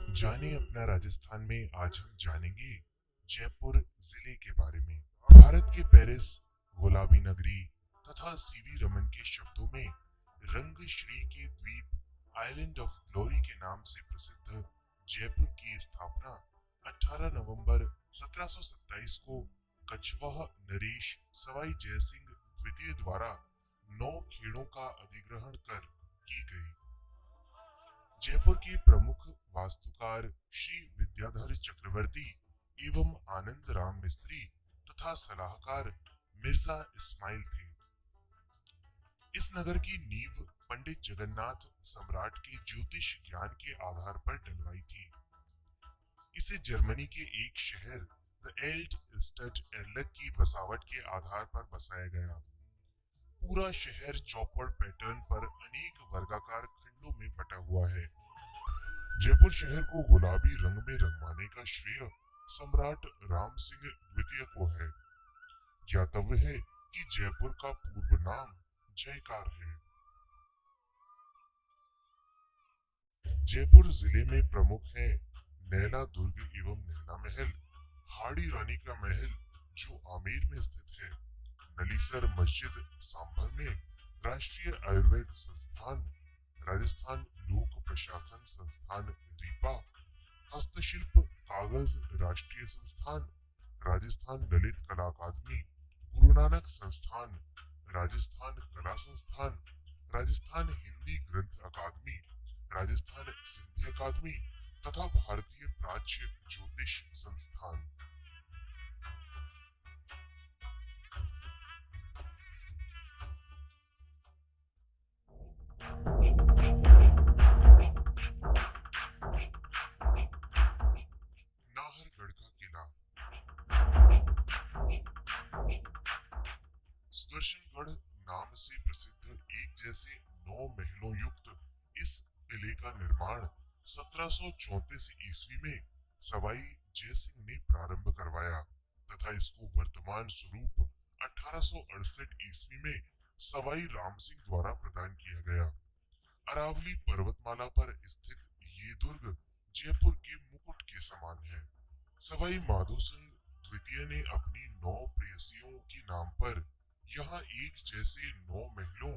जाने अपना राजस्थान में आज हम जानेंगे जयपुर जिले के बारे में। भारत के पेरिस, गुलाबी नगरी तथा सीवी रमन के शब्दों में रंगश्री के द्वीप आइलैंड ऑफ ग्लोरी के नाम से प्रसिद्ध जयपुर की स्थापना 18 नवंबर 1727 को कछवाह नरेश सवाई जयसिंह द्वितीय द्वारा 9 खेड़ों का अधिग्रहण कर की गई। जयपुर के प्रमुख वास्तुकार श्री विद्याधर चक्रवर्ती एवं आनंद राम मिस्त्री तथा सलाहकार मिर्जा इस्माइल थे। इस नगर की नींव पंडित जगन्नाथ सम्राट के ज्योतिष ज्ञान के आधार पर डलवाई थी। इसे जर्मनी के एक शहर द एल्ट स्टड एर्लक की बसावट के आधार पर बसाया गया। पूरा शहर चौपड़ पैटर्न पर अनेक वर्गाकार खंडों में बटा हुआ है। जयपुर शहर को गुलाबी रंग में रंगवाने का श्रेय सम्राट राम सिंह द्वितीय को है। ज्ञातव्य है कि जयपुर का पूर्व नाम जयकार है। जयपुर जिले में प्रमुख है नैना दुर्ग एवं नैना महल, हाड़ी रानी का महल जो आमेर में स्थित है, नलीसर मस्जिद सांभर में, राष्ट्रीय आयुर्वेद संस्थान, राजस्थान लोक प्रशासन संस्थान रीपा, हस्तशिल्प कागज राष्ट्रीय संस्थान, राजस्थान ललित कला अकादमी, गुरु नानक संस्थान, राजस्थान कला संस्थान, राजस्थान हिंदी ग्रंथ अकादमी, राजस्थान सिंधी अकादमी तथा भारतीय प्राच्य ज्योतिष संस्थान। नाहरगढ़ का किला। सुदर्शनगढ़ नाम से प्रसिद्ध एक जैसे 9 महलों युक्त इस किले का निर्माण 1734 ईस्वी में सवाई जयसिंह ने प्रारंभ करवाया तथा इसको वर्तमान स्वरूप 1868 ईस्वी में सवाई राम सिंह द्वारा प्रदान किया गया। अरावली पर्वतमाला पर स्थित ये दुर्ग जयपुर के मुकुट के समान है। सवाई माधो सिंह द्वितीय ने अपनी 9 प्रेयसियों के नाम पर यहाँ एक जैसे 9 महलों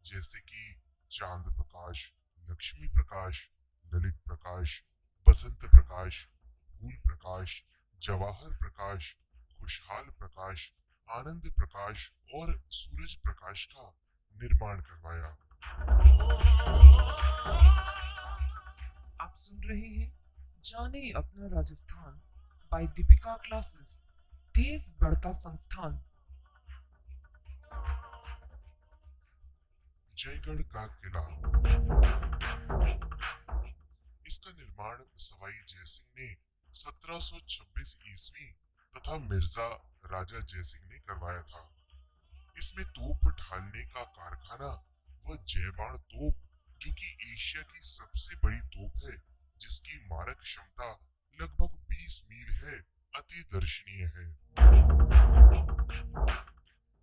जैसे कि चांद प्रकाश, लक्ष्मी प्रकाश, ललित प्रकाश, बसंत प्रकाश, फूल प्रकाश, जवाहर प्रकाश, खुशहाल प्रकाश, आनंद प्रकाश और सूरज प्रकाश का निर्माण करवाया। आप सुन रहे हैं जाने अपना राजस्थान बाय दीपिका क्लासेस, तेज बढ़ता संस्थान। जयगढ़ का किला। इसका निर्माण सवाई जयसिंह ने 1726 ईस्वी तथा मिर्जा राजा जयसिंह ने करवाया था। इसमें तोप ढालने का कारखाना व जयबाण तोप जो कि एशिया की सबसे बड़ी तोप है, जिसकी मारक क्षमता लगभग 20 मील है, अति दर्शनीय है।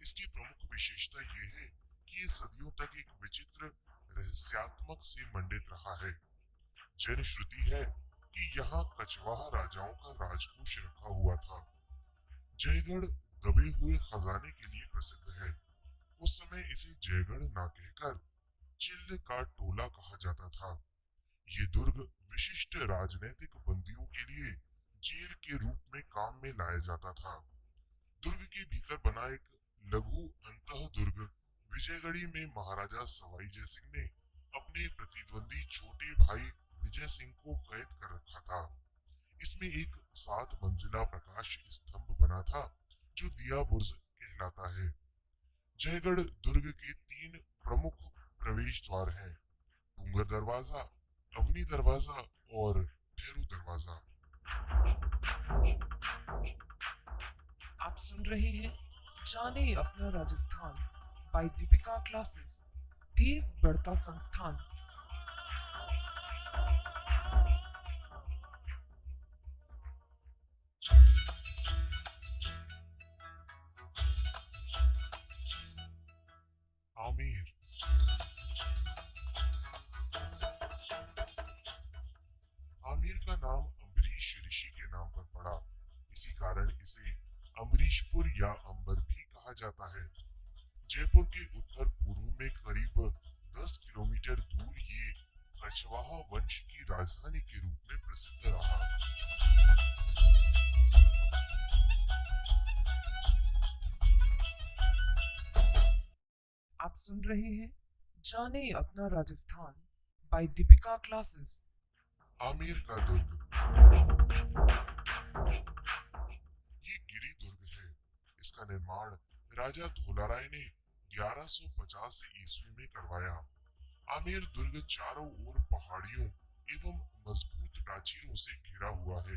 इसकी प्रमुख विशेषता यह है कि ये सदियों तक एक विचित्र रहस्यात्मक से मंडित रहा है। जनश्रुति है कि यहाँ कछवाहा राजाओं का राजकोष रखा हुआ था। जयगढ़ दबे हुए खजाने के लिए प्रसिद्ध है। उस समय इसे जयगढ़ ना कहकर चिल्ल का टोला कहा जाता था। ये दुर्ग विशिष्ट राजनैतिक बंदियों के लिए जेल के रूप में काम में लाया जाता था। दुर्ग के भीतर बना एक लघु अंतः दुर्ग विजयगढ़ी में महाराजा सवाई जयसिंह ने अपने प्रतिद्वंदी छोटे भाई विजय सिंह को कैद कर रखा था। इसमें एक 7 मंजिला प्रकाश स्तंभ बना था जो दिया बुर्ज कहलाता है। जयगढ़ दुर्ग के 3 प्रमुख प्रवेश द्वार हैं, डूंगर दरवाजा, अवनी दरवाजा और ठहरू दरवाजा। आप सुन रहे हैं जाने अपना राजस्थान बाय दीपिका क्लासेस, तेज बढ़ता संस्थान। आमेर। आमेर आमेर का नाम अम्बरीश ऋषि के नाम पर पड़ा। इसी कारण इसे अम्बरीशपुर या अंबर भी कहा जाता है। जयपुर के उत्तर पूर्व में करीब 10 किलोमीटर दूर ये कछवाहा वंश की राजधानी के रूप में प्रसिद्ध रहा। आप सुन रहे हैं जाने अपना राजस्थान बाय दीपिका क्लासेस। आमेर का दुर्ग, ये गिरी दुर्ग है। इसका निर्माण राजा धोलाराय ने 1150 ईस्वी में करवाया। आमेर दुर्ग चारों ओर पहाड़ियों एवं मजबूत प्राचीरों से घिरा हुआ है।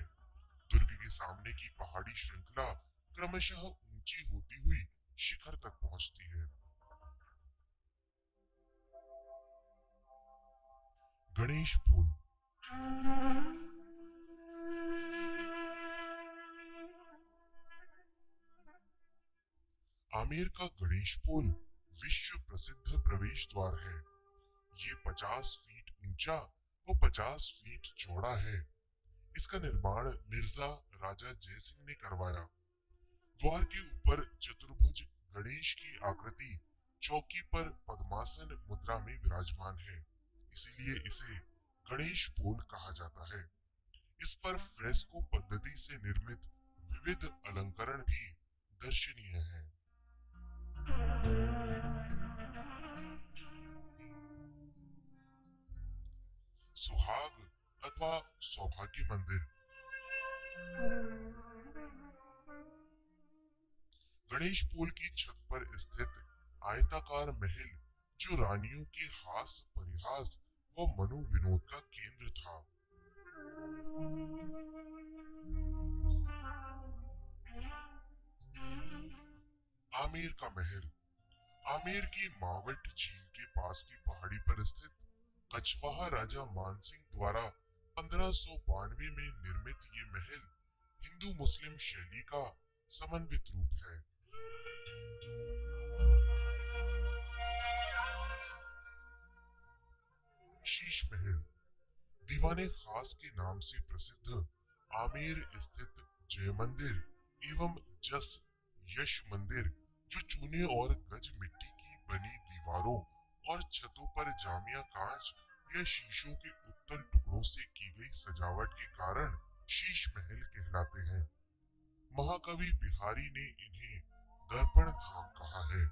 दुर्ग के सामने की पहाड़ी श्रृंखला क्रमशः ऊंची होती हुई शिखर तक पहुंचती है। गणेश पुल, आमेर का गणेश पुल विश्व प्रसिद्ध प्रवेश द्वार है। ये 50 फीट ऊंचा व 50 फीट चौड़ा है। इसका निर्माण मिर्जा राजा जयसिंह ने करवाया। द्वार के ऊपर चतुर्भुज गणेश की आकृति चौकी पर पद्मासन मुद्रा में विराजमान है, इसीलिए इसे गणेश पोल कहा जाता है। इस पर फ्रेस्को पद्धति से निर्मित विविध अलंकरण भी दर्शनीय हैं। सुहाग अथवा सौभाग्य मंदिर, गणेश पोल की छत पर स्थित आयताकार महल जो रानियों के हास परिहास व मनोविनोद का केंद्र था। आमेर का महल, आमेर की मावट झील के पास की पहाड़ी पर स्थित कछवाहा राजा मानसिंह द्वारा 1592 में निर्मित ये महल हिंदू मुस्लिम शैली का समन्वित रूप है। शीश महल, दीवाने खास के नाम से प्रसिद्ध आमेर स्थित जय मंदिर एवं जस यश मंदिर जो चूने और गज मिट्टी की बनी दीवारों और छतों पर जामिया कांच या शीशों के उत्तल टुकड़ों से की गई सजावट के कारण शीश महल कहलाते हैं। महाकवि बिहारी ने इन्हें दर्पण धाम कहा है।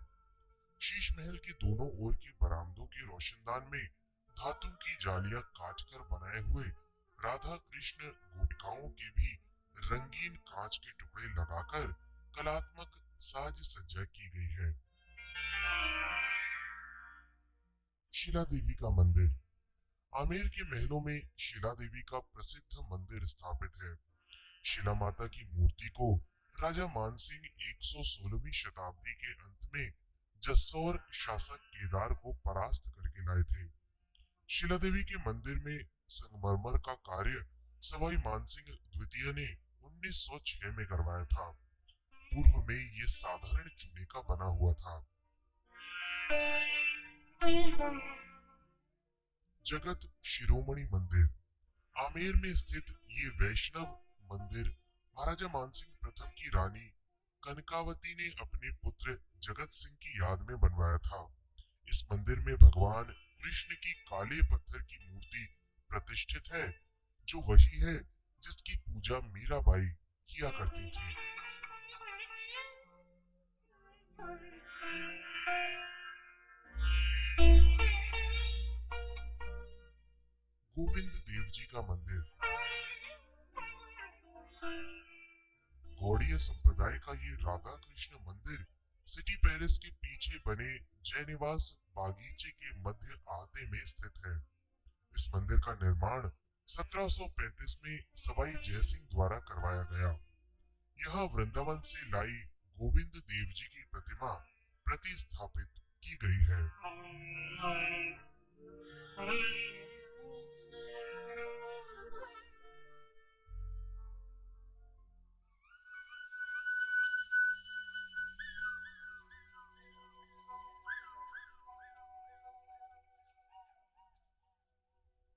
शीश महल के दोनों ओर के बरामदों के रोशनदान में धातु की जालियां काटकर बनाए हुए राधा कृष्ण गोपिकाओं के भी रंगीन कांच के टुकड़े लगाकर कलात्मक साज सज्जा की गई है। शिला देवी का मंदिर, आमेर के महलों में शिला देवी का प्रसिद्ध मंदिर स्थापित है। शिला माता की मूर्ति को राजा मानसिंह 116वीं शताब्दी के अंत में जसौर शासक केदार को परास्त करके लाए थे। शिला देवी के मंदिर में संगमरमर का कार्य सवाई मानसिंह द्वितीय ने 1906 में करवाया था। पूर्व में ये साधारण चूने का बना हुआ था। जगत शिरोमणि मंदिर, आमेर में स्थित ये वैष्णव मंदिर महाराजा मानसिंह प्रथम की रानी कनकावती ने अपने पुत्र जगत सिंह की याद में बनवाया था। इस मंदिर में भगवान कृष्ण की काले पत्थर की मूर्ति प्रतिष्ठित है, जो वही है जिसकी पूजा मीराबाई किया करती थी। गोविंद देव जी का मंदिर, गौड़ीय संप्रदाय का ये राधा कृष्ण मंदिर सिटी पैलेस के पीछे बने जय निवास बागीचे के मध्य आहते में स्थित है। इस मंदिर का निर्माण 1735 में सवाई जयसिंह द्वारा करवाया गया। यहाँ वृंदावन से लाई गोविंद देव जी की प्रतिमा प्रतिस्थापित की गई है।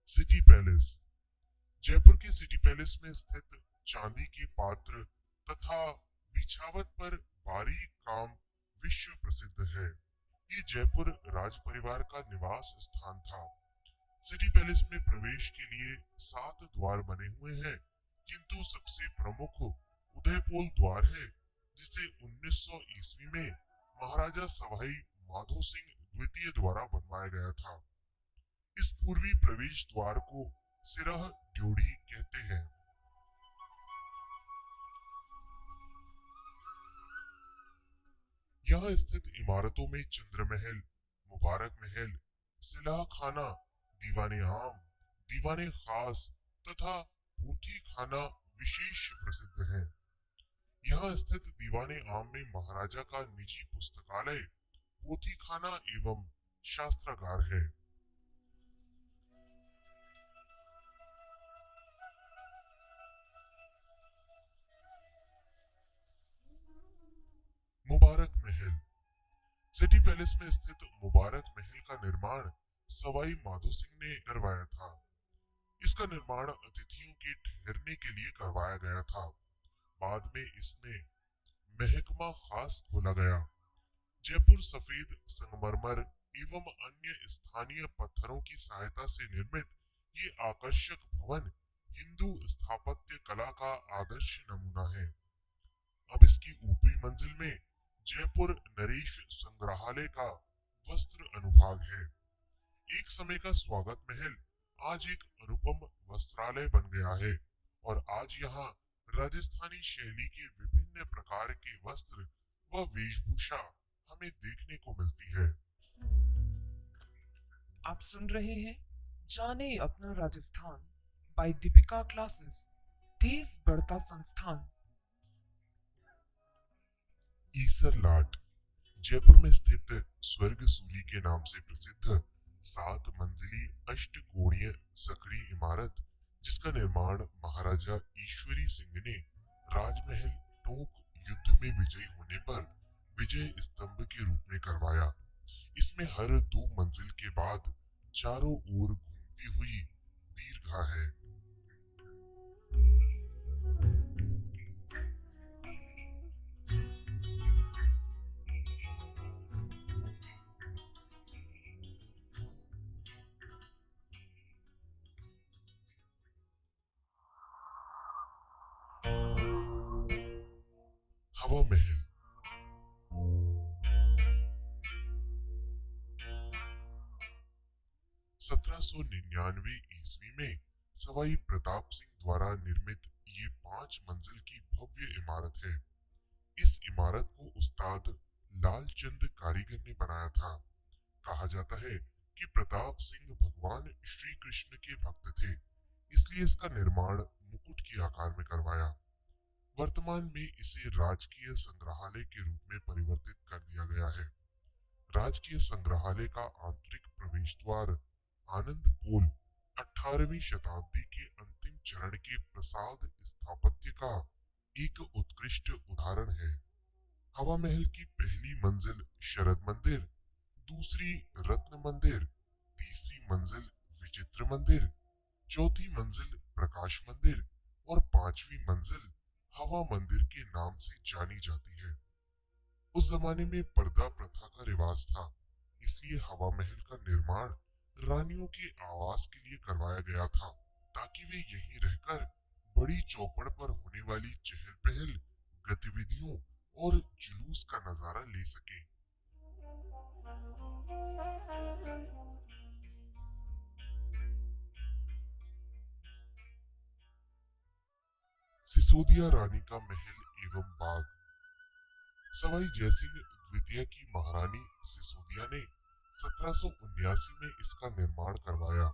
सिटी पैलेस, जयपुर के सिटी पैलेस में स्थित चांदी के पात्र तथा बिछावट पर बारीक काम विश्व प्रसिद्ध है। ये जयपुर राज परिवार का निवास स्थान था। सिटी पैलेस में प्रवेश के लिए 7 द्वार बने हुए हैं, किंतु सबसे प्रमुख उदयपोल द्वार है, जिसे 1900 ईस्वी में महाराजा सवाई माधो सिंह द्वितीय द्वारा बनवाया गया था। इस पूर्वी प्रवेश द्वार को सिरह ड्योढ़ी कहते हैं। यहाँ स्थित इमारतों में चंद्र महल, मुबारक महल, सिलाह खाना, दीवाने आम, दीवाने खास तथा पोथी खाना विशेष प्रसिद्ध हैं। यहाँ स्थित दीवाने आम में महाराजा का निजी पुस्तकालय, पोथी खाना एवं शास्त्रागार है। मुबारक महल। सिटी पैलेस में स्थित मुबारक महल का निर्माण सवाई माधो सिंह ने करवाया था। इसका निर्माण अतिथियों के ठहरने के लिए करवाया गया था। बाद में इसमें महकमा खास खोला गया। जयपुर सफेद संगमरमर एवं अन्य स्थानीय पत्थरों की सहायता से निर्मित ये आकर्षक भवन हिंदू स्थापत्य कला का आदर्श नमूना है। अब इसकी ऊपरी मंजिल में जयपुर नरेश संग्रहालय का वस्त्र अनुभाग है। एक समय का स्वागत महल आज एक अनुपम वस्त्रालय बन गया है और आज यहाँ राजस्थानी शैली के विभिन्न प्रकार के वस्त्र व वेशभूषा हमें देखने को मिलती है। आप सुन रहे हैं जाने अपना राजस्थान बाय दीपिका क्लासेस, तेज बढ़ता संस्थान। ईसर लाट। जयपुर में स्थित स्वर्ग सूरी के नाम से प्रसिद्ध 7 मंजिली अष्टकोणीय सकरी इमारत, जिसका निर्माण महाराजा ईश्वरी सिंह ने राजमहल टोंक युद्ध में विजयी होने पर विजय स्तंभ के रूप में करवाया। इसमें हर 2 मंजिल के बाद चारों ओर घूमती हुई दीर्घा है। हवा महल। सत्रह सौ 99 ईस्वी में सवाई प्रताप सिंह द्वारा निर्मित ये 5 मंजिल की भव्य इमारत है। इस इमारत को उस्ताद लालचंद कारीगर ने बनाया था। कहा जाता है कि प्रताप सिंह भगवान श्री कृष्ण के भक्त थे, इसलिए इसका निर्माण मुकुट के आकार में करवाया। वर्तमान में इसे राजकीय संग्रहालय के रूप में परिवर्तित कर दिया गया है। राजकीय संग्रहालय का आंतरिक प्रवेश द्वार आनंद पोल 18वीं शताब्दी के अंतिम चरण के प्रसाद स्थापत्य का एक उत्कृष्ट उदाहरण है। हवा महल की पहली मंजिल शरद मंदिर, दूसरी रत्न मंदिर, तीसरी मंजिल विचित्र मंदिर, चौथी मंजिल प्रकाश मंदिर और 5वीं मंजिल हवा मंदिर के नाम से जानी जाती है। उस जमाने में पर्दा प्रथा का रिवाज था, इसलिए हवा महल का निर्माण रानियों के आवास के लिए करवाया गया था, ताकि वे यहीं रहकर बड़ी चौपड़ पर होने वाली चहल पहल, गतिविधियों और जुलूस का नजारा ले सके। सिसोदिया रानी का महल एवं बाग। सवाई जयसिंह द्वितीय की महारानी सिसोदिया ने 1779 में इसका निर्माण करवाया।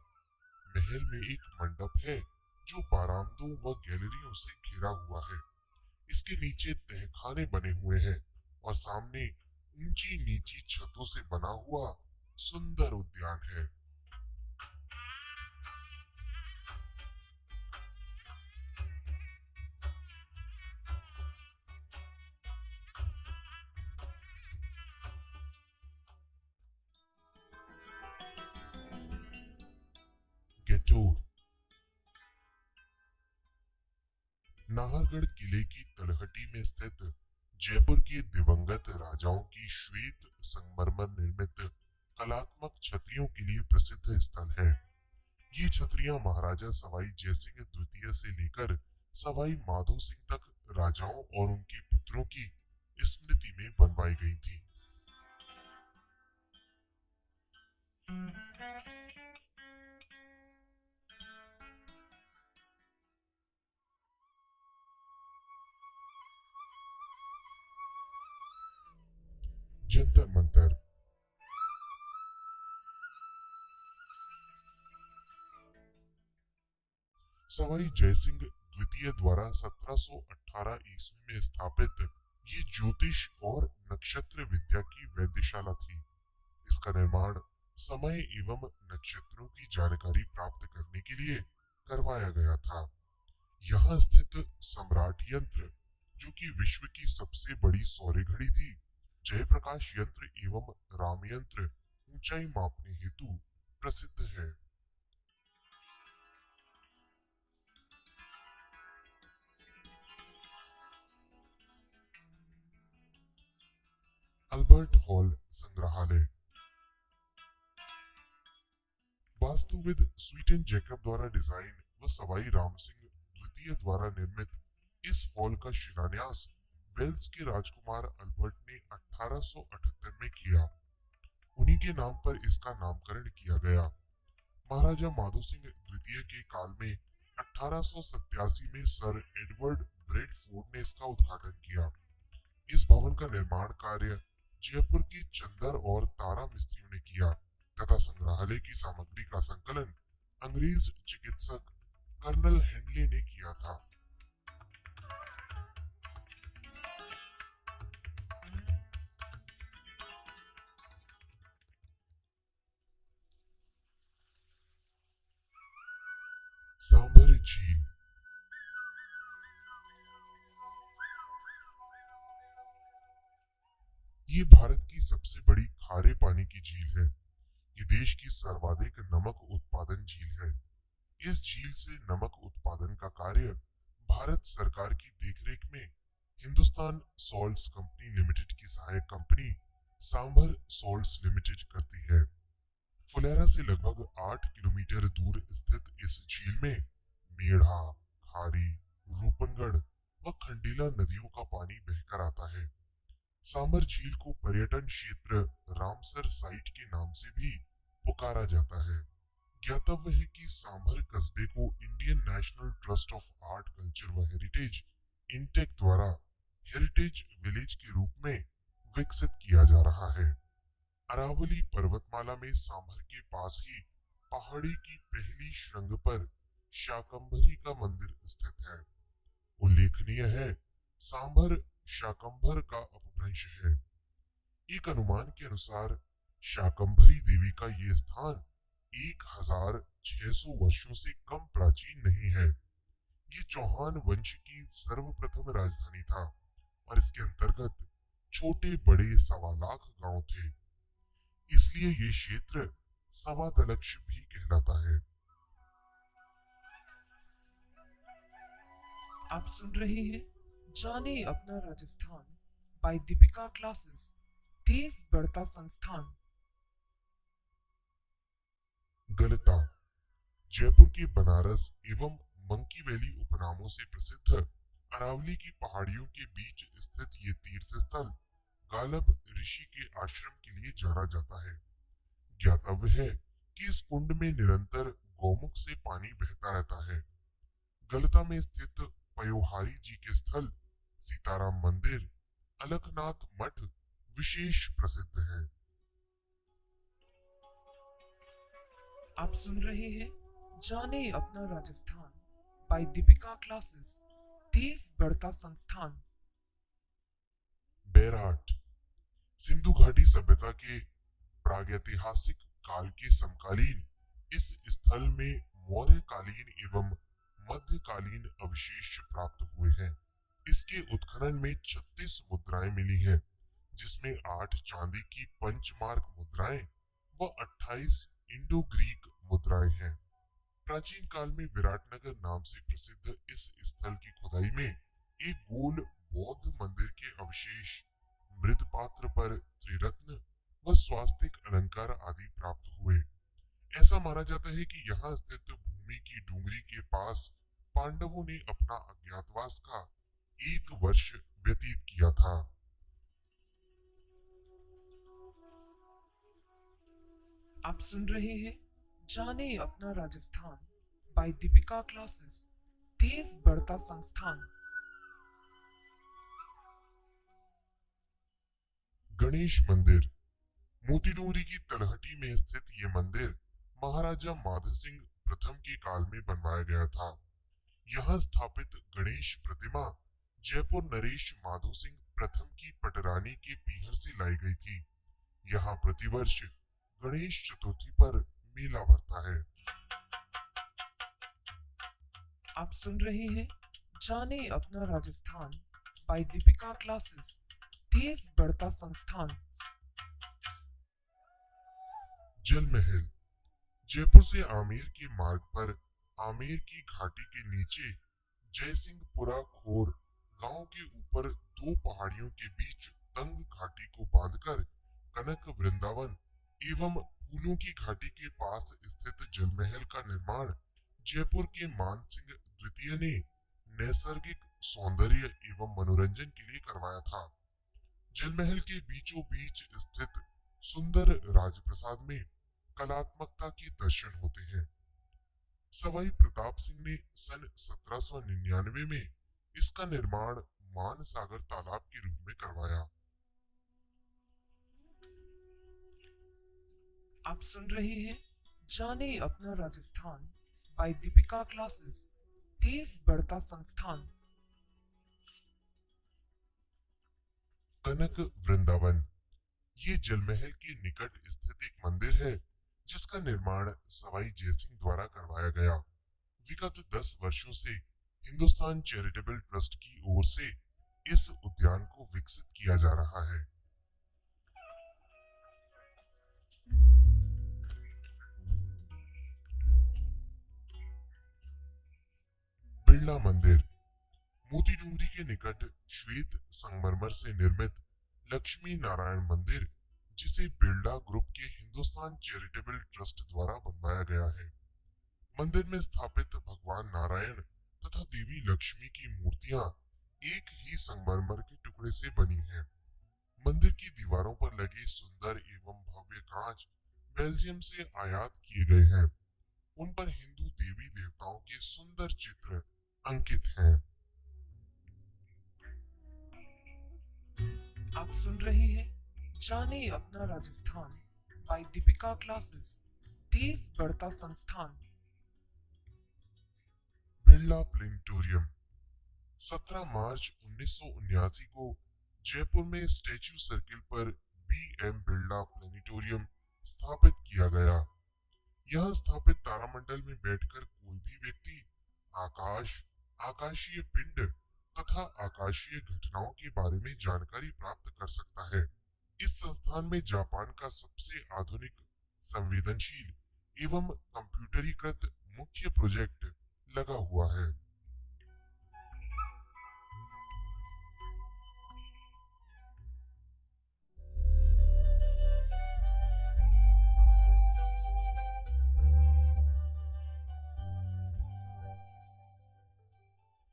महल में एक मंडप है जो बारामदों व गैलरियों से घिरा हुआ है। इसके नीचे तहखाने बने हुए हैं और सामने ऊंची नीची छतों से बना हुआ सुंदर उद्यान है। गेटोर। नाहरगढ़ किले की तलहटी में स्थित जयपुर के दिवंगत राजाओं की श्वेत संगमरमर निर्मित कलात्मक छतरियों के लिए प्रसिद्ध स्थल है। ये छतरियां महाराजा सवाई जयसिंह द्वितीय से लेकर सवाई माधो सिंह तक राजाओं और उनके पुत्रों की स्मृति में बनवाई गई थी। जंतर मंतर। सवाई जयसिंह द्वितीय द्वारा 1718 ईस्वी में स्थापित ये ज्योतिष और नक्षत्र विद्या की वेधशाला थी। इसका निर्माण समय एवं नक्षत्रों की जानकारी प्राप्त करने के लिए करवाया गया था। यहाँ स्थित सम्राट यंत्र, जो कि विश्व की सबसे बड़ी सौर घड़ी थी, जयप्रकाश यंत्र एवं राम यंत्र ऊंचाई मापने हेतु प्रसिद्ध है। अल्बर्ट हॉल संग्रहालय। वास्तुविद स्वीटन जैकब द्वारा डिजाइन व सवाई राम सिंह द्वितीय द्वारा निर्मित इस हॉल का शिलान्यास वेल्स के राजकुमार अल्बर्ट ने 1878 में किया। उन्हीं के नाम पर इसका नामकरण किया गया। महाराजा माधो सिंह द्वितीय के काल में 1887 में सर एडवर्ड ब्रेडफोर्ड ने इसका उद्घाटन किया। इस भवन का निर्माण कार्य जयपुर के चंदर और तारा मिस्त्रियों ने किया तथा संग्रहालय की सामग्री का संकलन अंग्रेज चिकित्सक कर्नल हेंडले ने किया था। सांभर झील। ये भारत की सबसे बड़ी खारे पानी की झील है। ये देश की सर्वाधिक नमक उत्पादन झील है। इस झील से नमक उत्पादन का कार्य भारत सरकार की देखरेख में हिंदुस्तान सॉल्ट्स कंपनी लिमिटेड की सहायक कंपनी सांभर सॉल्ट्स लिमिटेड करती है। फुलेरा से लगभग 8 किलोमीटर दूर स्थित इस झील में मेढ़ा, खारी, रूपनगढ़ व खंडेला नदियों का पानी बहकर आता है। सांभर झील को पर्यटन क्षेत्र रामसर साइट के नाम से भी पुकारा जाता है। ज्ञातव्य है कि सांभर कस्बे को Indian national trust of art culture व हेरिटेज इंटेक द्वारा हेरिटेज विलेज के रूप में विकसित किया जा रहा है। अरावली पर्वतमाला में सांभर के पास ही पहाड़ी की पहली श्रृंग पर शाकंभरी का मंदिर स्थित है। उल्लेखनीय है, सांभर शाकंभर का अपभ्रंश है। एक अनुमान के अनुसार शाकंभरी देवी का ये स्थान 1600 वर्षों से कम प्राचीन नहीं है। ये चौहान वंश की सर्वप्रथम राजधानी था और इसके अंतर्गत छोटे बड़े 1.25 लाख गांव थे। इसलिए ये क्षेत्र सवा दलक्ष भी कहलाता है। आप सुन रहे हैं जाने अपना राजस्थान बाय दीपिका क्लासेस, तेज बढ़ता संस्थान। गलता। जयपुर के बनारस एवं मंकी वैली उपनामों से प्रसिद्ध अरावली की पहाड़ियों के बीच स्थित ये तीर्थ स्थल गालब ऋषि के आश्रम के लिए जाना जाता है। ज्ञातव्य है कि इस कुंड में निरंतर गौमुख से पानी बहता रहता है। गलता में स्थित पयोहारी जी के स्थल सीताराम मंदिर, अलखनाथ मठ विशेष प्रसिद्ध है। आप सुन रहे हैं जाने अपना राजस्थान बाय दीपिका क्लासेस, तेज बढ़ता संस्थान। बैराट। सिंधु घाटी सभ्यता के प्रागैतिहासिक काल के समकालीन इस स्थल में मौर्यकालीन एवं मध्यकालीन अवशेष प्राप्त हुए हैं। इसके उत्खनन में 36 मुद्राएं मिली हैं, जिसमें 8 चांदी की पंचमार्क मुद्राएं व 28 इंडो ग्रीक मुद्राएं हैं। प्राचीन काल में विराटनगर नाम से प्रसिद्ध इस स्थल की खुदाई में एक गोल बौद्ध मंदिर के अवशेष, मृतपात्र पर त्रिरत्न व स्वास्तिक अलंकार आदि प्राप्त हुए। ऐसा माना जाता है कि यहाँ स्थित भूमि की डूंगरी के पास पांडवों ने अपना अज्ञातवास का 1 वर्ष व्यतीत किया था। आप सुन रहे हैं जाने अपना राजस्थान बाय दीपिका क्लासेस, तेज बढ़ता संस्थान। गणेश मंदिर। मोती डूंगरी की तलहटी में स्थित ये मंदिर महाराजा माधव सिंह प्रथम के काल में बनवाया गया था। यहाँ स्थापित गणेश प्रतिमा जयपुर नरेश माधो सिंह प्रथम की पटरानी के पीहर से लाई गई थी। यहाँ प्रतिवर्ष गणेश चतुर्थी पर मेला भरता है। आप सुन रहे हैं जाने अपना राजस्थान बाय दीपिका क्लासेस, तेज बढ़ता संस्थान। जल महल। जयपुर से आमेर के मार्ग पर आमेर की घाटी के नीचे जयसिंहपुरा खोर गांव के ऊपर 2 पहाड़ियों के बीच तंग घाटी को बांधकर कनक वृंदावन एवं फूलों की घाटी के पास स्थित जल महल का निर्माण जयपुर के मान सिंह द्वितीय ने नैसर्गिक सौंदर्य एवं मनोरंजन के लिए करवाया था। जल महल के बीचों बीच स्थित सुंदर राजप्रसाद में कलात्मकता के दर्शन होते हैं। सवाई प्रताप सिंह ने सन 1799 में इसका निर्माण मानसागर तालाब के रूप में करवाया। आप सुन रहे हैं जाने अपना राजस्थान बाय दीपिका क्लासेस, तेज बढ़ता संस्थान। कनक वृंदावन। ये जलमहल के निकट स्थित एक मंदिर है जिसका निर्माण सवाई जयसिंह द्वारा करवाया गया। विगत 10 वर्षों से हिंदुस्तान चैरिटेबल ट्रस्ट की ओर से इस उद्यान को विकसित किया जा रहा है। बिरला मंदिर। मोती डूंगरी के निकट श्वेत संगमरमर से निर्मित लक्ष्मी नारायण मंदिर, जिसे बिरला ग्रुप के हिंदुस्तान चैरिटेबल ट्रस्ट द्वारा बनवाया गया है। मंदिर में स्थापित भगवान नारायण तथा देवी लक्ष्मी की मूर्तियां एक ही संगमरमर के टुकड़े से बनी हैं। मंदिर की दीवारों पर लगे सुंदर एवं भव्य कांच बेल्जियम से आयात किए गए हैं। उन पर हिंदू देवी देवताओं के सुंदर चित्र अंकित हैं। आप सुन रहे हैं जाने अपना राजस्थान बाय दीपिका क्लासेस, तेज बढ़ता संस्थान। बिरला प्लेनेटोरियम। 17 मार्च 1979 को जयपुर में स्टैच्यू सर्किल पर बी.एम. बिरला प्लेनेटोरियम स्थापित किया गया। यहाँ स्थापित तारामंडल में बैठकर कोई भी व्यक्ति आकाश, आकाशीय पिंड तथा आकाशीय घटनाओं के बारे में जानकारी प्राप्त कर सकता है। इस संस्थान में जापान का सबसे आधुनिक, संवेदनशील एवं कंप्यूटरीकृत मुख्य प्रोजेक्ट लगा हुआ है।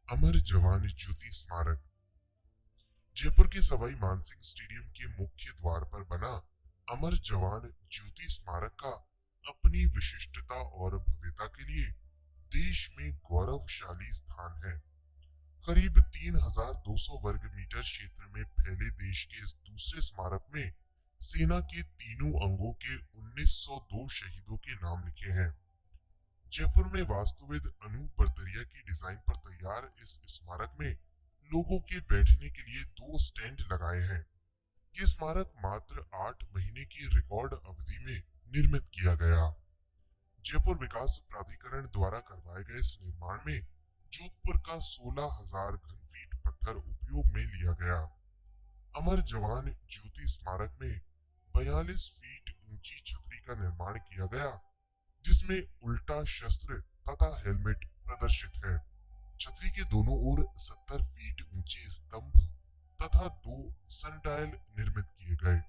अमर जवान ज्योति स्मारक। जयपुर के सवाई मानसिंह स्टेडियम के मुख्य द्वार पर बना अमर जवान ज्योति स्मारक का अपनी विशिष्टता और भव्यता के लिए देश में गौरवशाली स्थान है। करीब 3200 वर्ग मीटर क्षेत्र में फैले देश के इस दूसरे स्मारक में सेना के तीनों अंगों के 1902 शहीदों के नाम लिखे हैं। जयपुर में वास्तुविद अनूप बर्तरिया की डिजाइन पर तैयार इस स्मारक में लोगों के बैठने के लिए 2 स्टैंड लगाए हैं। ये स्मारक मात्र 8 महीने की रिकॉर्ड अवधि में निर्मित किया गया। जयपुर विकास प्राधिकरण द्वारा करवाए गए इस निर्माण में जोधपुर का 16,000 घन फीट पत्थर उपयोग में लिया गया। अमर जवान ज्योति स्मारक में 42 फीट ऊंची छतरी का निर्माण किया गया, जिसमें उल्टा शस्त्र तथा हेलमेट प्रदर्शित है। छतरी के दोनों ओर 70 फीट ऊंचे स्तंभ तथा 2 सनडायल निर्मित किए गए।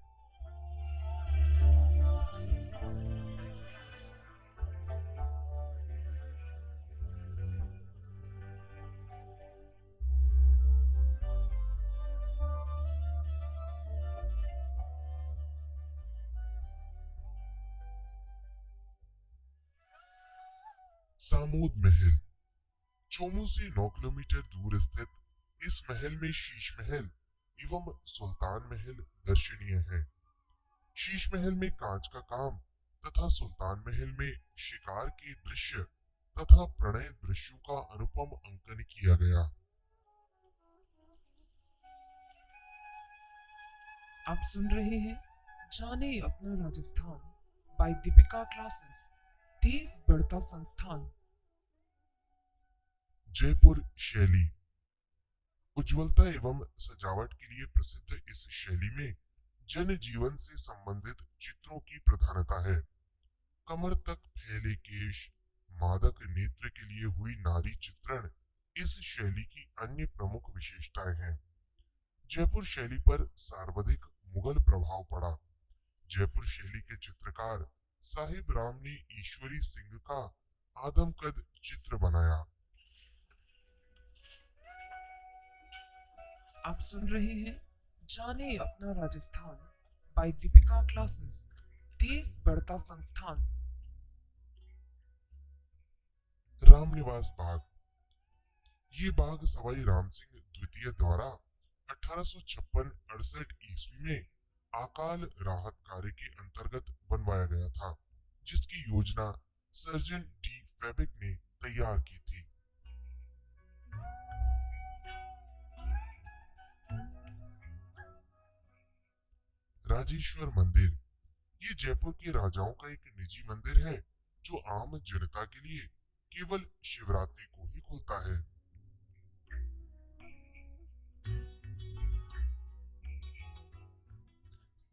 सामोद महल। चोमू से 9 किलोमीटर दूर स्थित इस महल में शीश महल एवं सुल्तान महल दर्शनीय है। शीश महल में कांच का काम तथा सुल्तान महल में शिकार के दृश्य तथा प्रणय दृश्यों का अनुपम अंकन किया गया। आप सुन रहे हैं जाने अपना राजस्थान बाय दीपिका क्लासेस, तेज बढ़ता संस्थान। जयपुर शैली। उज्ज्वलता एवं सजावट के लिए प्रसिद्ध इस शैली में जन जीवन से संबंधित चित्रों की प्रधानता है। कमर तक फैले केश, मादक नेत्र के लिए हुई नारी चित्रण इस शैली की अन्य प्रमुख विशेषताएं हैं। जयपुर शैली पर सर्वाधिक मुगल प्रभाव पड़ा। जयपुर शैली के चित्रकार साहिब राम ने ईश्वरी सिंह का आदमकद चित्र बनाया। आप सुन रहे हैं जाने अपना राजस्थान बाय दीपिका क्लासेस, तेज बढ़ता संस्थान। रामनिवास बाग। ये बाग सवाई राम सिंह द्वितीय द्वारा 1856-68 ईस्वी में अकाल राहत कार्य के अंतर्गत बनवाया गया था, जिसकी योजना सर्जन डी फैबिक ने तैयार की थी। राजेश्वर मंदिर। ये जयपुर के राजाओं का एक निजी मंदिर है जो आम जनता के लिए केवल शिवरात्रि को ही खुलता है।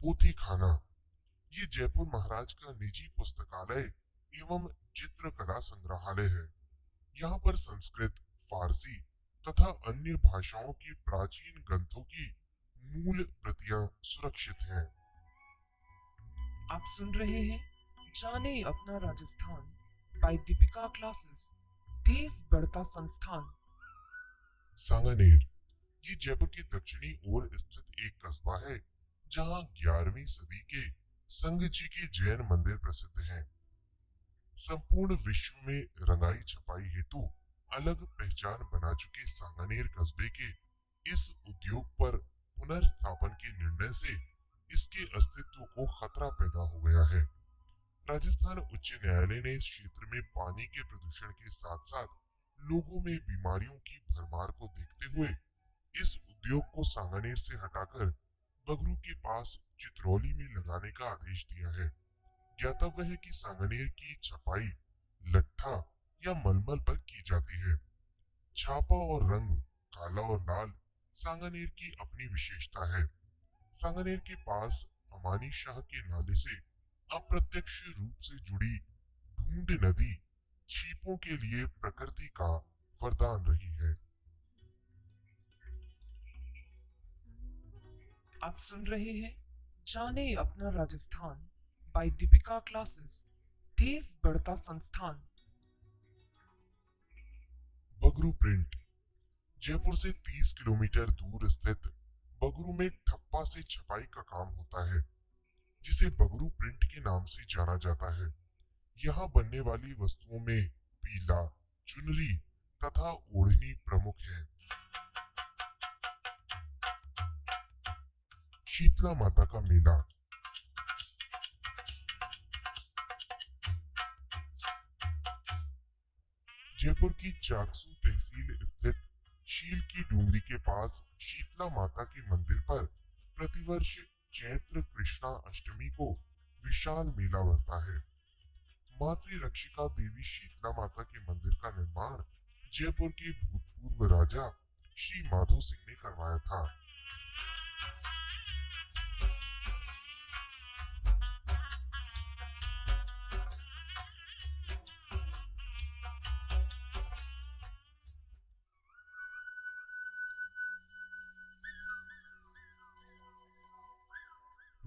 पोथी खाना। ये जयपुर महाराज का निजी पुस्तकालय एवं चित्रकला संग्रहालय है। यहाँ पर संस्कृत, फारसी तथा अन्य भाषाओं की प्राचीन ग्रंथों की मूल प्रतियां सुरक्षित हैं। आप सुन रहे हैं जाने अपना राजस्थान बाय दीपिका क्लासेस, तेज बढ़ता संस्थान। सांगानेर। ये जयपुर की दक्षिणी ओर स्थित एक कस्बा है जहाँ 11वीं सदी के संघ जी के जैन मंदिर प्रसिद्ध हैं। संपूर्ण विश्व में रंगाई छपाई हेतु अलग पहचान बना चुके सांगानेर कस्बे के इस उद्योग पर पुनर्स्थापन के निर्णय से इसके अस्तित्व को खतरा पैदा हो गया है। राजस्थान उच्च न्यायालय ने इस क्षेत्र में पानी के प्रदूषण के साथ साथ लोगों में बीमारियों की भरमार को देखते हुए इस उद्योग को सांगानेर से हटाकर बगरू के पास चित्रौली में लगाने का आदेश दिया है। ज्ञातव्य है कि सांगानेर की छपाई लट्ठा या मलमल पर की जाती है। छापा और रंग काला और लाल सांगानेर की अपनी विशेषता है। सांगानेर के पास अमानी शाह के नाले से अप्रत्यक्ष रूप से जुड़ी ढूंढ नदी छिपों के लिए प्रकृति का वरदान रही है। आप सुन रहे हैं जाने अपना राजस्थान बाय दीपिका क्लासेस, तेज बढ़ता संस्थान। बगरू प्रिंट। जयपुर से 30 किलोमीटर दूर स्थित बगरू में ठप्पा से छपाई का काम होता है, जिसे बगरू प्रिंट के नाम से जाना जाता है। यहाँ बनने वाली वस्तुओं में पीला, चुनरी तथा ओढ़नी प्रमुख है। शीतला माता का मेला। जयपुर की चाकसू तहसील स्थित शील की डूंगरी के पास शीतला माता के मंदिर पर प्रतिवर्ष चैत्र कृष्णा अष्टमी को विशाल मेला भरता है। मातृ रक्षिका देवी शीतला माता के मंदिर का निर्माण जयपुर के भूतपूर्व राजा श्री माधो सिंह ने करवाया था।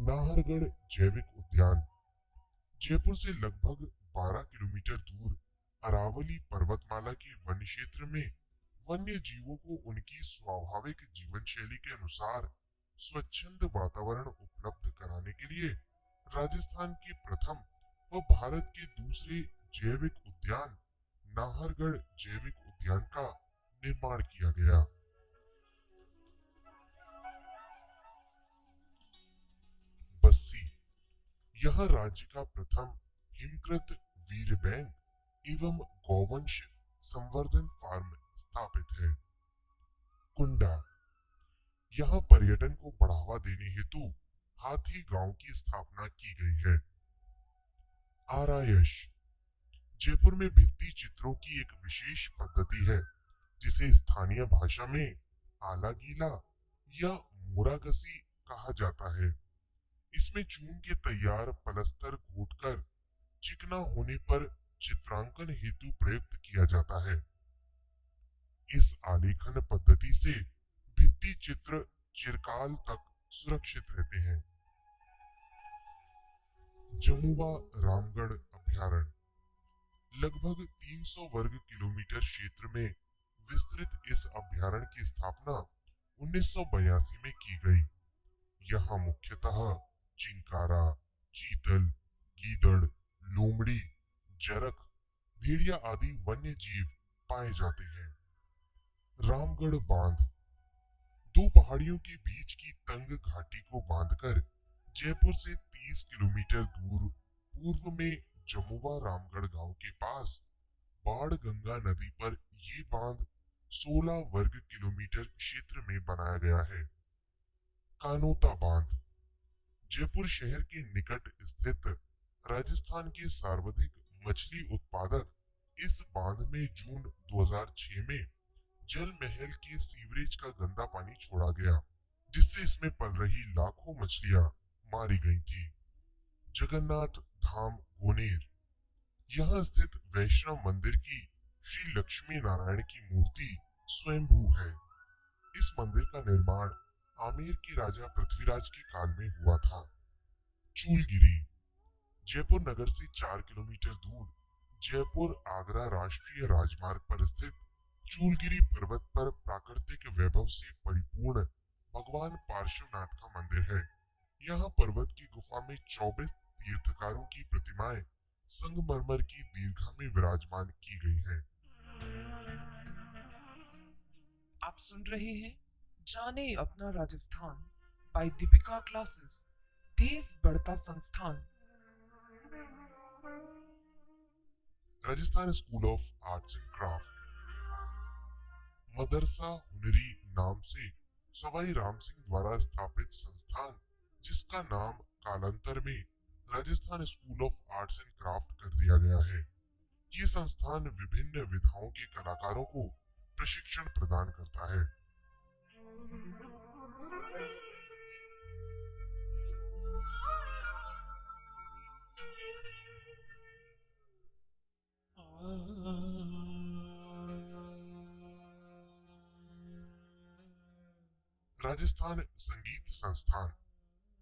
नाहरगढ़ जैविक उद्यान जयपुर से लगभग 12 किलोमीटर दूर अरावली पर्वतमाला के वन क्षेत्र में वन्य जीवों को उनकी स्वाभाविक जीवन शैली के अनुसार स्वच्छंद वातावरण उपलब्ध कराने के लिए राजस्थान के प्रथम व भारत के दूसरे जैविक उद्यान नाहरगढ़ जैविक उद्यान का निर्माण किया गया। बस्सी यह राज्य का प्रथम हिमकृत वीर्य बैंक एवं गौवंश संवर्धन फार्म स्थापित है। कुंडा यहाँ पर्यटन को बढ़ावा देने हेतु हाथी गांव की स्थापना की गई है। आरायश जयपुर में भित्ति चित्रों की एक विशेष पद्धति है जिसे स्थानीय भाषा में आला गीला या मोरागसी कहा जाता है। इसमें चून के तैयार पलस्तर घोटकर चिकना होने पर चित्रांकन हेतु प्रयुक्त किया जाता है। इस आलेखन पद्धति से भित्ति चित्र चिरकाल तक सुरक्षित रहते हैं। जमुआ रामगढ़ अभ्यारण्य लगभग 300 वर्ग किलोमीटर क्षेत्र में विस्तृत इस अभ्यारण्य की स्थापना 1982 में की गई। यहाँ मुख्यतः चिंकारा, चीतल, गीदड़, लोमड़ी, जरख, भेड़िया आदि वन्य जीव पाए जाते हैं। रामगढ़ बांध दो पहाड़ियों के बीच की तंग घाटी को बांधकर जयपुर से 30 किलोमीटर दूर पूर्व में जमुआ रामगढ़ गांव के पास बाढ़ गंगा नदी पर ये बांध 16 वर्ग किलोमीटर क्षेत्र में बनाया गया है। कानोता बांध जयपुर शहर के निकट स्थित राजस्थान के सर्वाधिक मछली उत्पादक इस बांध में जून 2006 में जल महल के सीवरेज का गंदा पानी छोड़ा गया जिससे इसमें पल रही लाखों मछलियां मारी गई थी। जगन्नाथ धाम गोनेर यहाँ स्थित वैष्णव मंदिर की श्री लक्ष्मी नारायण की मूर्ति स्वयंभू है। इस मंदिर का निर्माण आमेर के राजा पृथ्वीराज के काल में हुआ था। चूलगिरी जयपुर नगर से 4 किलोमीटर दूर जयपुर आगरा राष्ट्रीय राजमार्ग पर स्थित चूलगिरी पर्वत पर प्राकृतिक वैभव से परिपूर्ण भगवान पार्श्वनाथ का मंदिर है। यहाँ पर्वत की गुफा में 24 तीर्थकारों की प्रतिमाएं संगमरमर की दीर्घा में विराजमान की गई हैं। आप सुन रहे हैं जाने अपना राजस्थान बाय दीपिका क्लासेस, तेज बढ़ता संस्थान। Rajasthan school of arts and craft मदरसा हुनरी नाम से सवाई राम सिंह द्वारा स्थापित संस्थान जिसका नाम कालांतर में Rajasthan school of arts and craft कर दिया गया है। ये संस्थान विभिन्न विधाओं के कलाकारों को प्रशिक्षण प्रदान करता है। राजस्थान संगीत संस्थान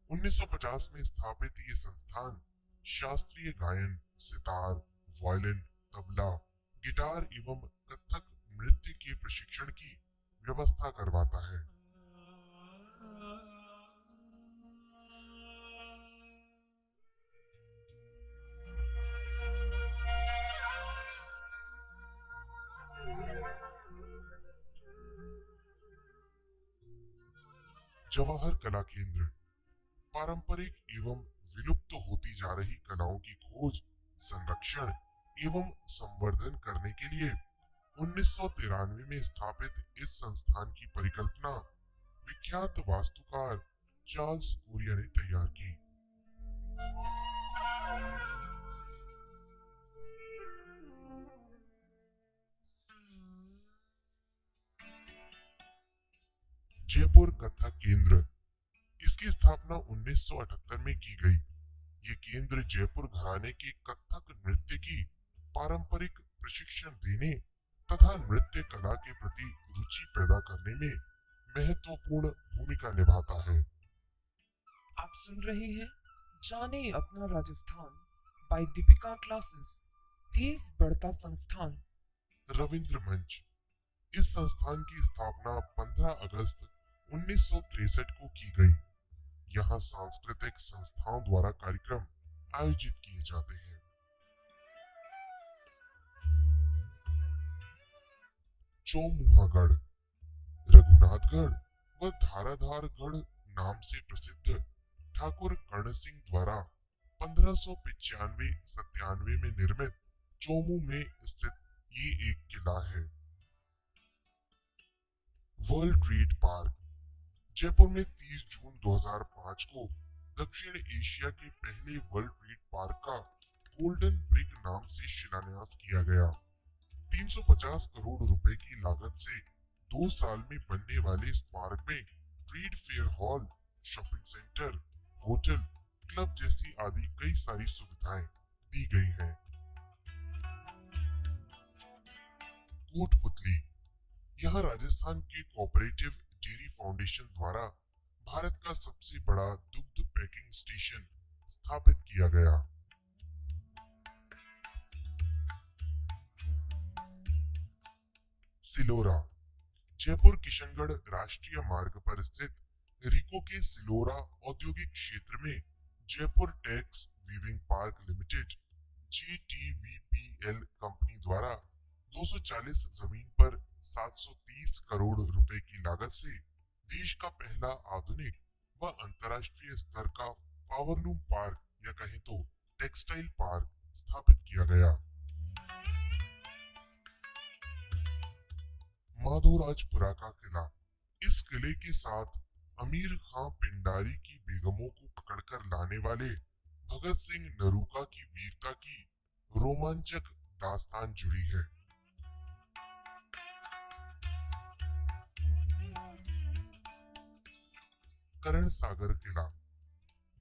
1950 में स्थापित ये संस्थान शास्त्रीय गायन, सितार, वायलिन, तबला, गिटार एवं कथक नृत्य के प्रशिक्षण की व्यवस्था करवाता है। जवाहर कला केंद्र पारंपरिक एवं विलुप्त होती जा रही कलाओं की खोज, संरक्षण एवं संवर्धन करने के लिए 1993 में स्थापित इस संस्थान की परिकल्पना विख्यात वास्तुकार चार्ल्स कोरिया ने तैयार की। जयपुर कथक केंद्र इसकी स्थापना 1978 में की गई। ये केंद्र जयपुर घराने के कथक नृत्य की पारंपरिक प्रशिक्षण देने तथा नृत्य कला के प्रति रुचि पैदा करने में महत्वपूर्ण भूमिका निभाता है। आप सुन रहे हैं जाने अपना राजस्थान बाय दीपिका क्लासेस, तेज बढ़ता संस्थान। रविंद्र मंच। इस संस्थान की स्थापना 15 अगस्त 1963 को की गई। यहाँ सांस्कृतिक संस्थाओं द्वारा कार्यक्रम आयोजित किए जाते हैं। चौमुहागढ़, रघुनाथगढ़ व धाराधारगढ़ नाम से प्रसिद्ध ठाकुर कर्ण सिंह द्वारा 1595-97 में निर्मित चौमू में स्थित ये एक किला है। World trade park. जयपुर में 30 जून 2005 को दक्षिण एशिया के पहले वर्ल्ड ट्रेड पार्क का गोल्डन ब्रिक नाम से शिलान्यास किया गया। 350 करोड़ रुपए की लागत से 2 साल में बनने वाले इस पार्क में trade fair hall, shopping centre, hotel, club जैसी आदि कई सारी सुविधाएं दी गई हैं। कोटपुतली। यहाँ राजस्थान के कोऑपरेटिव डेयरी फाउंडेशन द्वारा भारत का सबसे बड़ा दुग्ध पैकिंग स्टेशन स्थापित किया गया। सिलोरा। जयपुर किशनगढ़ राष्ट्रीय मार्ग पर स्थित रिको के सिलोरा औद्योगिक क्षेत्र में Jaipur tax weaving park limited JTVPL company द्वारा 240 जमीन पर 730 करोड़ रुपए की लागत से देश का पहला आधुनिक व अंतर्राष्ट्रीय स्तर का पावरलूम पार्क या कहें तो टेक्सटाइल पार्क स्थापित किया गया। माधोराजपुरा का किला। इस किले के साथ अमीर खां पिंडारी की बेगमों को पकड़कर लाने वाले भगत सिंह नरूका की वीरता की रोमांचक दास्तान जुड़ी है। करण सागर किला।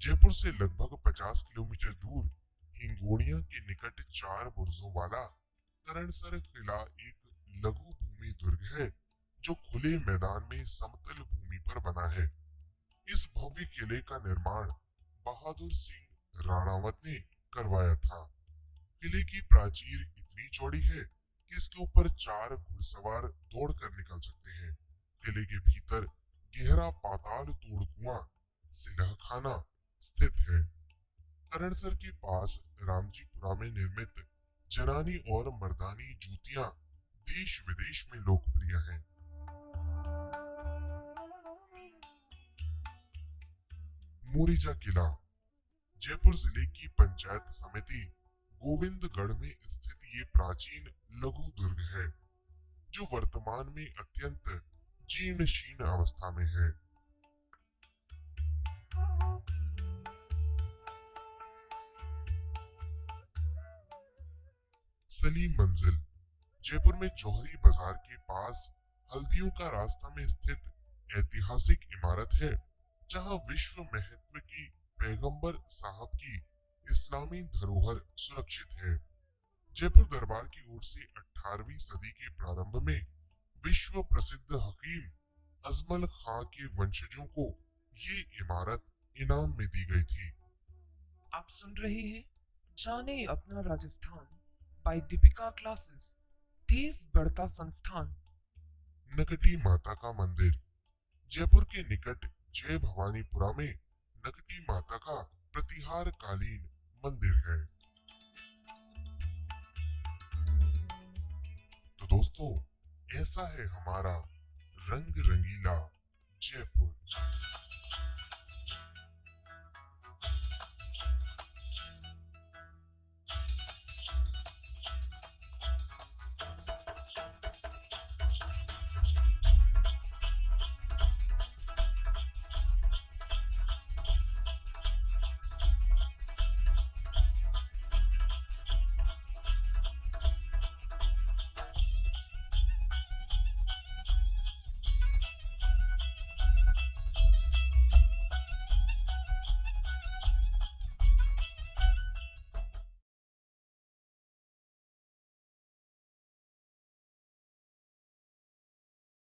जयपुर से लगभग 50 किलोमीटर दूर हिंगोनिया के निकट 4 बुर्जों वाला करणसर किला एक लघु भूमि दुर्ग है जो खुले मैदान में समतल भूमि पर बना है। इस भव्य किले का निर्माण बहादुर सिंह राणावत ने करवाया था। किले की प्राचीर इतनी चौड़ी है कि इसके ऊपर 4 घुड़सवार दौड़कर निकल सकते हैं। किले के भीतर गहरा पाताल तोड़ कुआं सिलहखाना स्थित है। करणसर के पास रामजीपुरा में निर्मित जनानी और मर्दानी जूतियां देश विदेश में लोकप्रिय हैं। मोरिजा किला। जयपुर जिले की पंचायत समिति गोविंदगढ़ में स्थित ये प्राचीन लघु दुर्ग है जो वर्तमान में अत्यंत जीर्ण शीर्ण अवस्था में है। सलीम मंजिल। जयपुर में जौहरी बाजार के पास हल्दियों का रास्ता में स्थित ऐतिहासिक इमारत है जहां विश्व महत्व की पैगंबर साहब की इस्लामी धरोहर सुरक्षित है। जयपुर दरबार की ओर से 18वीं सदी के प्रारंभ में विश्व प्रसिद्ध हकीम अजमल खां के वंशजों को ये इमारत इनाम में दी गई थी। आप सुन रहे हैं जाने अपना राजस्थान बाय दीपिका क्लासेस, तेज बढ़ता संस्थान। नकटी माता का मंदिर। जयपुर के निकट जय भवानीपुरा में नकटी माता का प्रतिहार कालीन मंदिर है। तो दोस्तों, ऐसा है हमारा रंग रंगीला जयपुर।